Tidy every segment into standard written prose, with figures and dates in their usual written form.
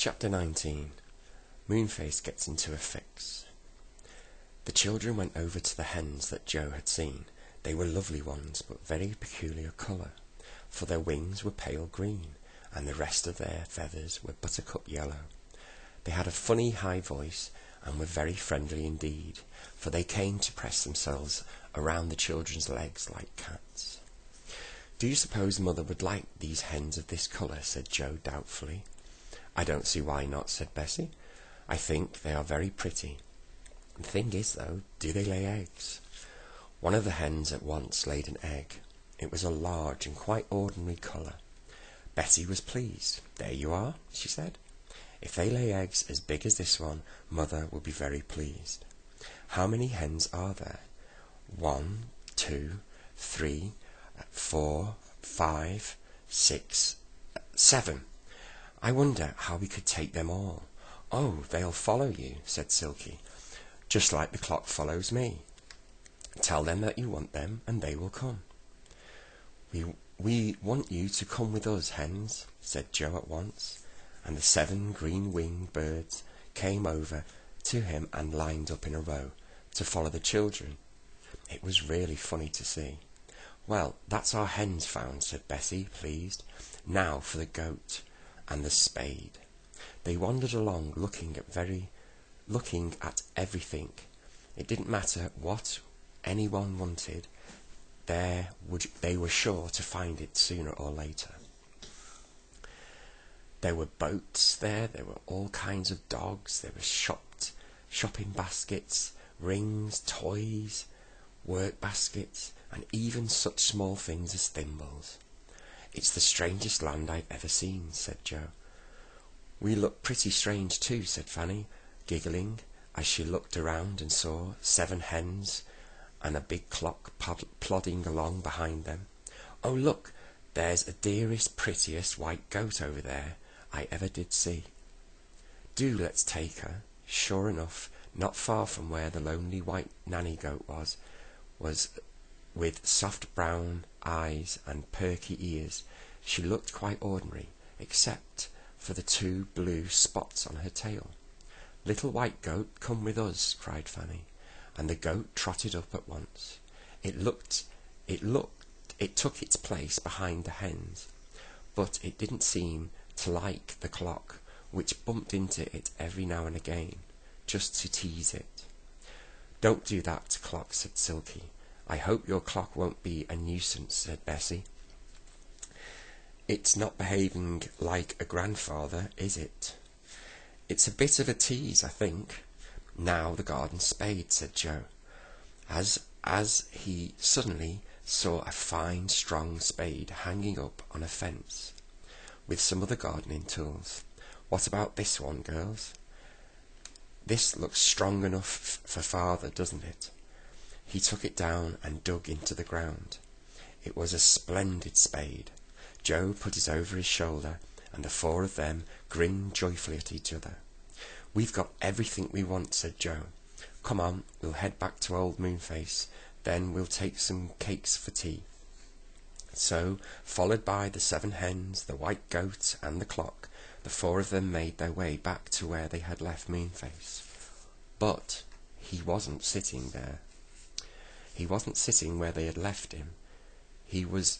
Chapter 19. Moonface Gets into a Fix. The children went over to the hens that Joe had seen. They were lovely ones, but very peculiar colour, for their wings were pale green, and the rest of their feathers were buttercup yellow. They had a funny high voice, and were very friendly indeed, for they came to press themselves around the children's legs like cats. "Do you suppose Mother would like these hens of this colour?" said Joe doubtfully. "I don't see why not," said Bessie. "I think they are very pretty. The thing is, though, do they lay eggs?" One of the hens at once laid an egg. It was a large and quite ordinary colour. Bessie was pleased. "There you are," she said. "If they lay eggs as big as this one, Mother will be very pleased. How many hens are there?" 1, 2, 3, 4, 5, 6, 7. "I wonder how we could take them all." "Oh, they'll follow you," said Silky, "just like the clock follows me. Tell them that you want them, and they will come." We want you to come with us, hens," said Joe at once, and the 7 green-winged birds came over to him and lined up in a row to follow the children. It was really funny to see. "Well, that's our hens found," said Bessie, pleased. "Now for the goat and the spade." They wandered along looking at everything. It didn't matter what anyone wanted, they were sure to find it sooner or later. There were boats there were all kinds of dogs, there were shopping baskets, rings, toys, work baskets, and even such small things as thimbles. "It's the strangest land I've ever seen," said Joe. "We look pretty strange too," said Fanny, giggling, as she looked around and saw 7 hens and a big clock plodding along behind them. "Oh, look, there's a dearest, prettiest white goat over there I ever did see. Do let's take her." Sure enough, not far from where the lonely white nanny goat was with soft brown eyes and perky ears. She looked quite ordinary, except for the 2 blue spots on her tail. "Little white goat, come with us," cried Fanny, and the goat trotted up at once. It took its place behind the hens, but it didn't seem to like the clock, which bumped into it every now and again, just to tease it. "Don't do that, clock," said Silky. "I hope your clock won't be a nuisance," said Bessie. "It's not behaving like a grandfather, is it?" "It's a bit of a tease, I think." "Now the garden spade," said Joe, as he suddenly saw a fine, strong spade hanging up on a fence, with some other gardening tools. "What about this one, girls? This looks strong enough for Father, doesn't it?" He took it down and dug into the ground. It was a splendid spade. Joe put it over his shoulder, and the 4 of them grinned joyfully at each other. "We've got everything we want," said Joe. "Come on, we'll head back to old Moonface, then we'll take some cakes for tea." So, followed by the 7 hens, the white goat, and the clock, the 4 of them made their way back to where they had left Moonface. But he wasn't sitting there. He wasn't sitting where they had left him. He was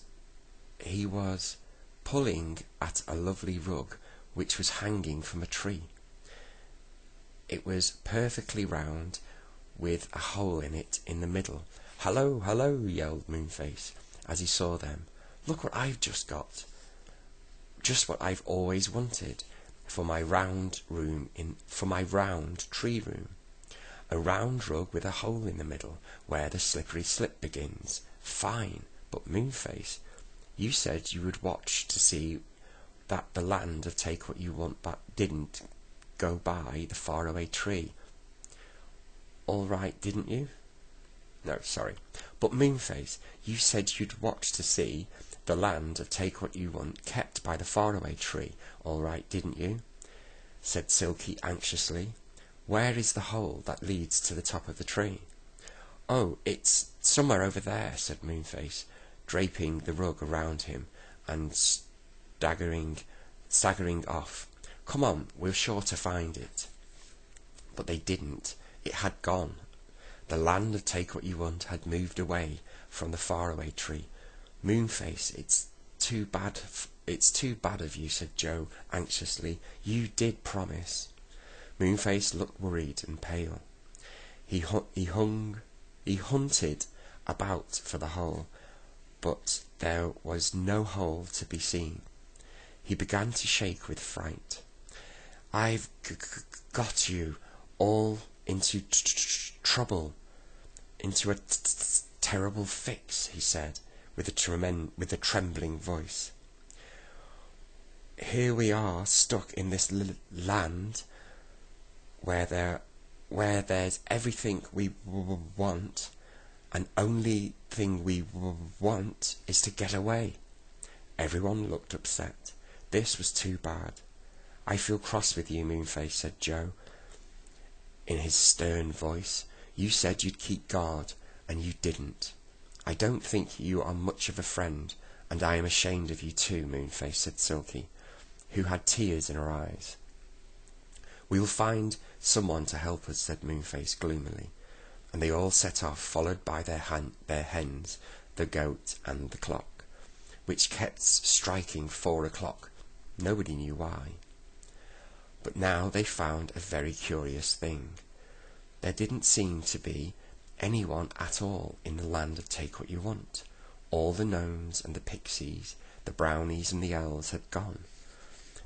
pulling at a lovely rug which was hanging from a tree. It was perfectly round, with a hole in it in the middle. "Hello, hello," yelled Moonface as he saw them. "Look what I've just got. Just what I've always wanted for my round tree room. A round rug with a hole in the middle where the slippery slip begins. Fine. But Moonface, you said you would watch to see that the land of Take What You Want didn't go by the faraway tree. All right, didn't you? No, sorry. But Moonface, you said you'd watch to see the land of Take What You Want kept by the faraway tree. All right, didn't you?" said Silky anxiously. "Where is the hole that leads to the top of the tree?" "Oh, it's somewhere over there," said Moonface, draping the rug around him and staggering off. Come on, we're sure to find it. But they didn't. It had gone. The land of Take What You Want had moved away from the faraway tree. Moonface, it's too bad of you, said Joe anxiously. You did promise. Moonface looked worried and pale. He hunted about for the hole, but there was no hole to be seen. He began to shake with fright. I've got you all into trouble, into a terrible fix, he said, with a trembling voice. Here we are, stuck in this land where there's everything we want, and only thing we want is to get away. Everyone looked upset. This was too bad. I feel cross with you, Moonface, said Joe, in his stern voice. You said you'd keep guard, and you didn't. I don't think you are much of a friend, and I am ashamed of you too, Moonface, said Silky, who had tears in her eyes. We'll find someone to help us, said Moonface gloomily, and they all set off, followed by their hens, the goat, and the clock, which kept striking 4 o'clock. Nobody knew why. But now they found a very curious thing. There didn't seem to be anyone at all in the land of Take What You Want. All the gnomes and the pixies, the brownies and the elves had gone.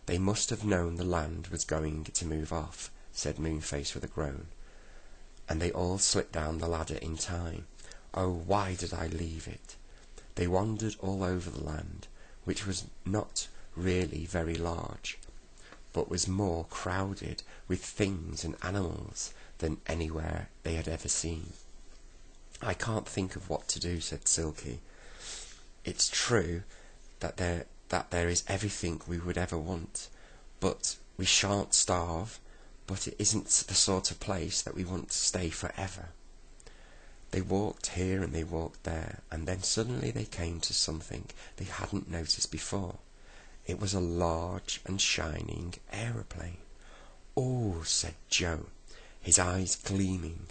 They must have known the land was going to move off, said Moonface with a groan, and they all slipped down the ladder in time. Oh, why did I leave it? They wandered all over the land, which was not really very large, but was more crowded with things and animals than anywhere they had ever seen. I can't think of what to do, said Silky. It's true that there is everything we would ever want, but we shan't starve, but it isn't the sort of place that we want to stay forever. They walked here and they walked there, and then suddenly they came to something they hadn't noticed before. It was a large and shining aeroplane. Oh, said Joe, his eyes gleaming.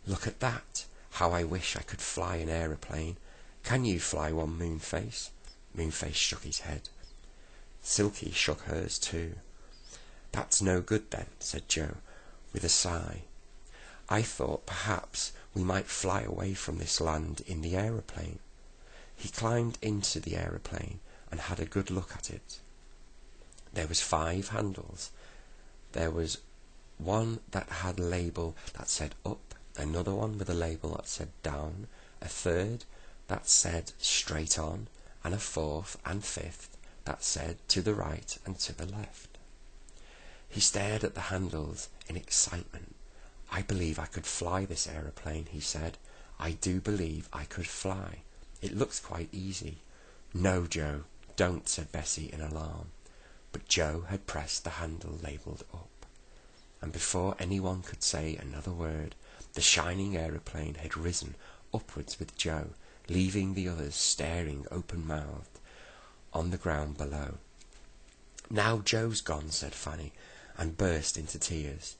Look at that. How I wish I could fly an aeroplane. Can you fly one, Moonface? Moonface shook his head. Silky shook hers too. That's no good then, said Joe, with a sigh. I thought perhaps we might fly away from this land in the aeroplane. He climbed into the aeroplane and had a good look at it. There was 5 handles. There was one that had a label that said up, another one with a label that said down, a third that said straight on, and a 4th and 5th that said to the right and to the left. He stared at the handles in excitement. I believe I could fly this aeroplane, he said. I do believe I could fly. It looks quite easy. No, Joe, don't, said Bessie in alarm. But Joe had pressed the handle labelled up, and before anyone could say another word, the shining aeroplane had risen upwards with Joe, leaving the others staring open-mouthed on the ground below. Now Joe's gone, said Fanny, and burst into tears.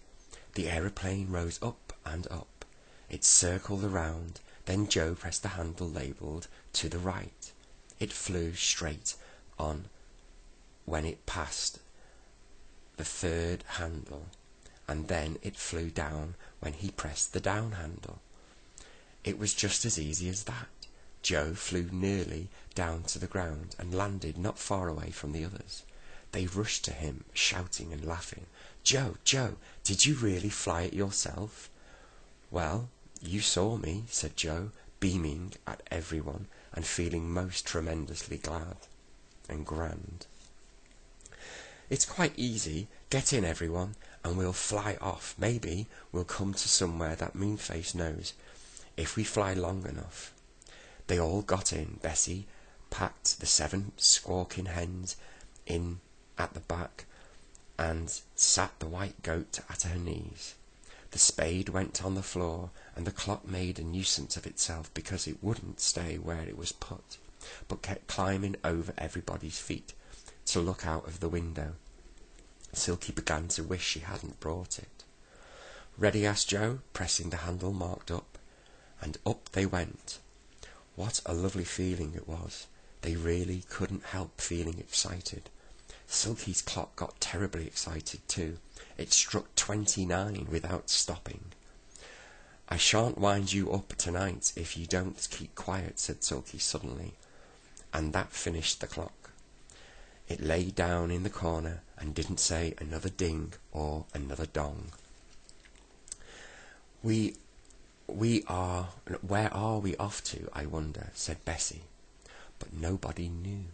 The aeroplane rose up and up. It circled around, then Joe pressed the handle labelled to the right. It flew straight on when it passed the 3rd handle, and then it flew down when he pressed the down handle. It was just as easy as that. Joe flew nearly down to the ground and landed not far away from the others. They rushed to him, shouting and laughing. Joe, Joe, did you really fly it yourself? Well, you saw me, said Joe, beaming at everyone and feeling most tremendously glad and grand. It's quite easy. Get in, everyone, and we'll fly off. Maybe we'll come to somewhere that Moonface knows, if we fly long enough. They all got in. Bessie packed the 7 squawking hens in at the back and sat the white goat at her knees. The spade went on the floor, and the clock made a nuisance of itself because it wouldn't stay where it was put, but kept climbing over everybody's feet to look out of the window. Silky began to wish she hadn't brought it. "Ready?" asked Joe, pressing the handle marked up, and up they went. What a lovely feeling it was. They really couldn't help feeling excited. Silky's clock got terribly excited too. It struck 29 without stopping. "I shan't wind you up tonight if you don't keep quiet," said Silky suddenly, and that finished the clock. It lay down in the corner and didn't say another ding or another dong. Where are we off to, I wonder?" said Bessie, but nobody knew.